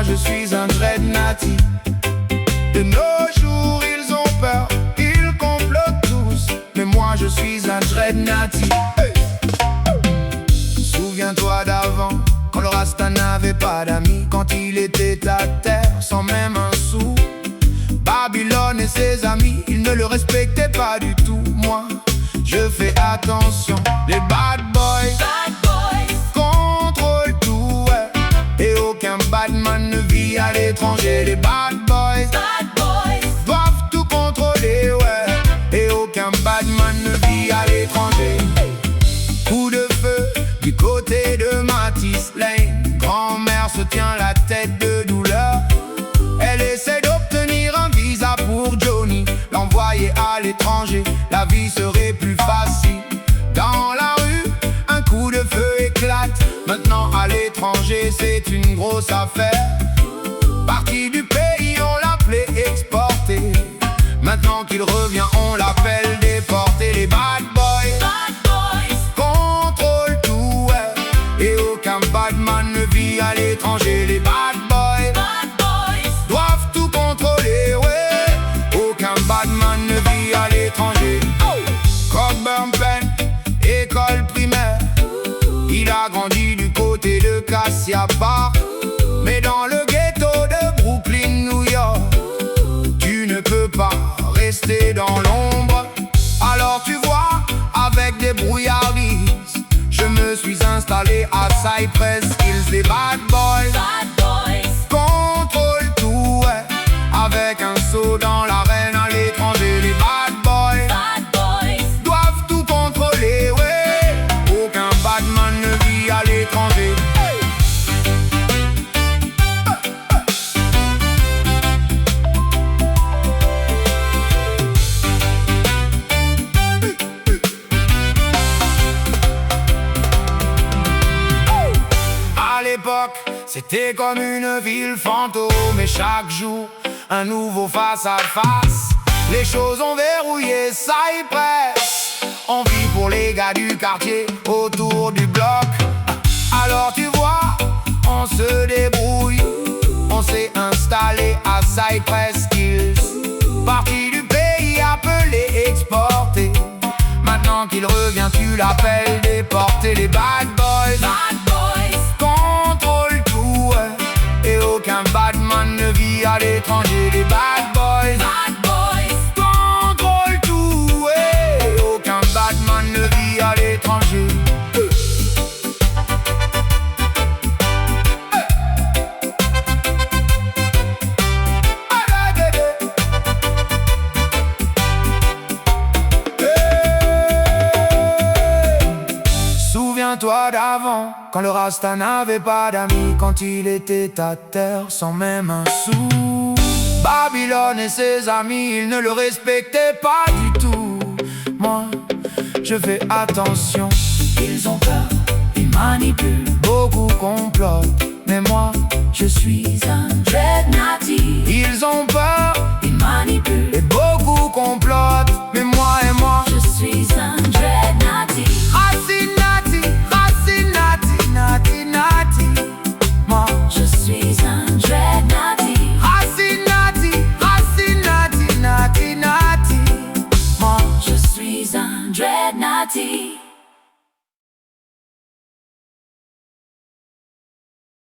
moi je suis un dreadnoughty. De nos jours ils ont peur, ils complotent tous, mais moi je suis un dreadnoughty. Hey! Souviens-toi d'avant, quand le Rasta n'avait pas d'amis, quand il était à terre sans même un sou. Babylone et ses amis, ils ne le respectaient pas du tout. Moi, je fais attention. Les bad boys, contrôlent tout, ouais. Et aucun badman ne vit à l'étranger. Les bad boys doivent tout contrôler, ouais. Et aucun badman ne vit à l'étranger. Coup de feu du côté de Matisse Lane. Grand-mère se tient la tête de douleur. Elle essaie d'obtenir un visa pour Johnny, l'envoyer à l'étranger, la vie serait plus facile. Dans la rue, un coup de feu éclate. Maintenant à l'étranger, c'est une grosse affaire. Parti du pays, on l'appelait exporté. Maintenant qu'il revient, on l'appelle déporté. Les bad boys contrôlent tout, ouais. Et aucun badman ne vit à l'étranger. Les bad boys doivent tout contrôler, ouais. Aucun badman ne vit à l'étranger. Cockburn Pen, école primaire. Il a grandi du côté de Cassia Park. Mais dans le ghetto de Brooklyn, New York, tu ne peux pas rester dans l'ombre. Alors tu vois, avec des brouillardises, je me suis installé à Cypress Hills. Les bad boys contrôlent tout, ouais. Avec un saut dans l'arène à l'étranger. Les bad boys doivent tout contrôler, ouais. Aucun badman ne vit à l'étranger. À l'époque, c'était comme une ville fantôme. Et chaque jour, un nouveau face à face. Les choses ont verrouillé Cypress. On vit pour les gars du quartier autour du bloc. Alors tu vois, on se débrouille. On s'est installé à Cypress Hills. Parti du pays appelé exporté. Maintenant qu'il revient, tu l'appelles déporté. Les bad boys contrôlent tout, ouais. Et aucun badman ne vit à l'étranger. Les bad boys contrôlent tout, ouais. Et aucun badman ne vit à l'étranger. Souviens-toi d'avant, quand le Rasta n'avait pas d'amis, quand il était à terre sans même un sou. Babylone et ses amis, ils ne le respectaient pas du tout. Moi, je fais attention. Ils ont peur, ils manipulent, Beaucoup complotent, mais moi, je suis un dreadnoughty. ils ont peur Ils manipulent, et beaucoup complotent, mais moi, je suis un dreadnoughty. Nati, nati, moi, Je suis un dreadnoughty. nati, Je suis un dreadnoughty.